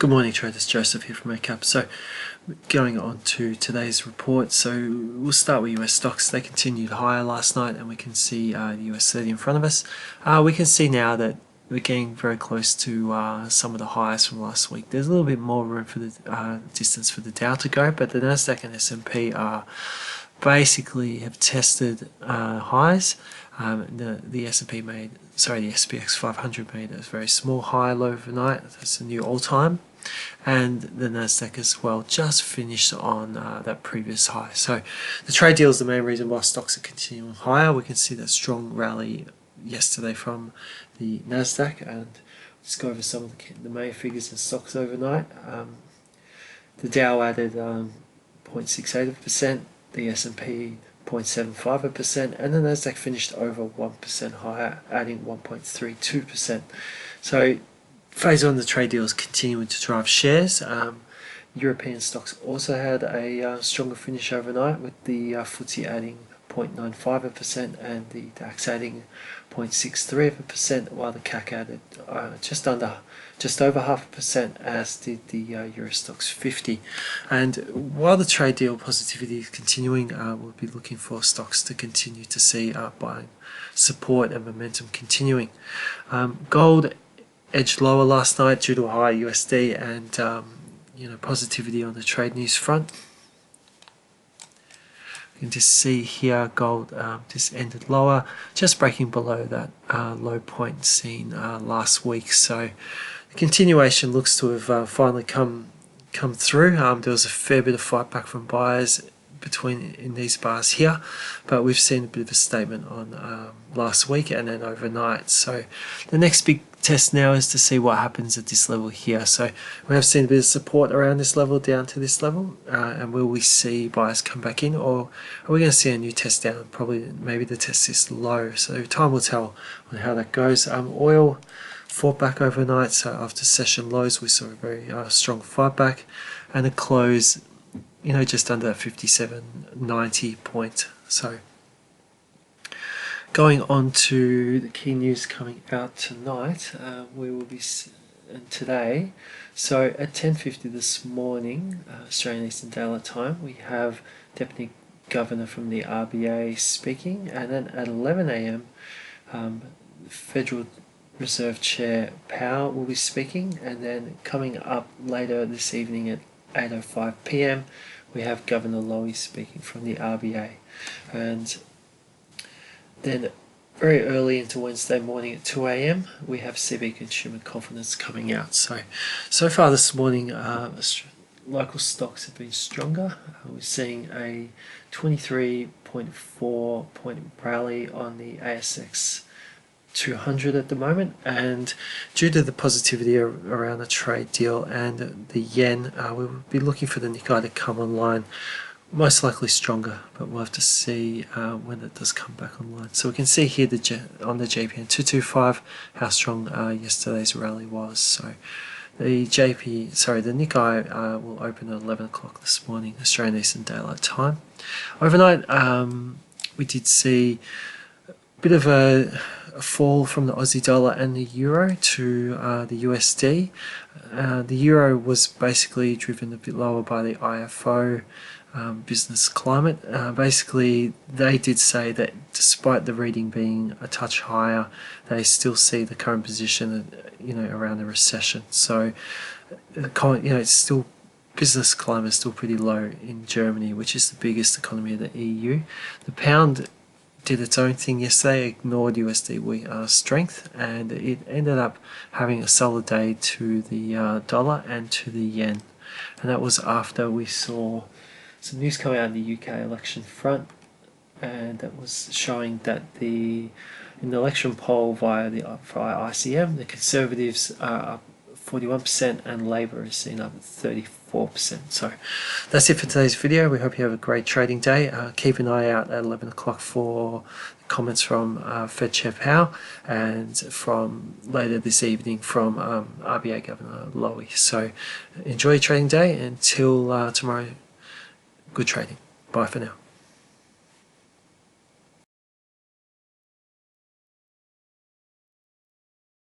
Good morning traders, Joseph here from Eightcap. So going on to today's report, so we'll start with US stocks. They continued higher last night and we can see the US 30 in front of us. We can see now that we're getting very close to some of the highs from last week. There's a little bit more room for the distance for the Dow to go, but the Nasdaq and S&P are basically have tested highs. The S&P made, the SPX 500 made a very small high low overnight. That's a new all-time, and the Nasdaq as well just finished on that previous high. So the trade deal is the main reason why stocks are continuing higher. We can see that strong rally yesterday from the Nasdaq, and let's go over some of the main figures in stocks overnight. The Dow added 0.68%, the S&P 0.75%, and the Nasdaq finished over 1% higher, adding 1.32%. So phase one of the trade deal is continuing to drive shares. European stocks also had a stronger finish overnight, with the FTSE adding 0.95% and the DAX adding 0.63%, while the CAC added just over 0.5%, as did the Eurostoxx 50. And while the trade deal positivity is continuing, we'll be looking for stocks to continue to see buying support and momentum continuing. Gold edged lower last night due to a high USD and positivity on the trade news front. You can just see here gold just ended lower, just breaking below that low point seen last week. So the continuation looks to have finally come through. There was a fair bit of fight back from buyers in these bars here, but we've seen a bit of a statement on last week and then overnight. So the next big test now is to see what happens at this level here. So we have seen a bit of support around this level down to this level, and will we see buyers come back in, or are we going to see a new test down? Probably maybe the test is low, so time will tell on how that goes. Oil fought back overnight, so after session lows we saw a very strong fight back and a close just under that 57.90 point. So going on to the key news coming out tonight, we will be today. So at 10:50 this morning, Australian Eastern Daylight Time, we have Deputy Governor from the RBA speaking, and then at 11 a.m. Federal Reserve Chair Powell will be speaking, and then coming up later this evening at 8:05 p.m. we have Governor Lowy speaking from the RBA, and then very early into Wednesday morning at 2 a.m. we have CB Consumer Confidence coming out. So far this morning, local stocks have been stronger. We're seeing a 23.4 point rally on the ASX 200 at the moment, and due to the positivity around the trade deal and the yen, we'll be looking for the Nikkei to come online, most likely stronger, but we'll have to see when it does come back online. So we can see here on the JPN 225 how strong yesterday's rally was. So the Nikkei will open at 11 o'clock this morning, Australian Eastern Daylight Time. Overnight, we did see a bit of a fall from the Aussie dollar and the euro to the USD. The euro was basically driven a bit lower by the IFO business climate. Basically, they did say that despite the reading being a touch higher, they still see the current position, around the recession. So, it's still, business climate is still pretty low in Germany, which is the biggest economy of the EU. The pound did its own thing yesterday, ignored USD strength, and it ended up having a solid day to the dollar and to the yen. And that was after we saw some news coming out in the UK election front, and that was showing that in the election poll via ICM, the Conservatives are up 41% and Labour is seen up at 34%. So that's it for today's video. We hope you have a great trading day. Keep an eye out at 11 o'clock for comments from Fed Chair Powell, and from later this evening from RBA Governor Lowy. So enjoy your trading day. Until tomorrow, good trading. Bye for now.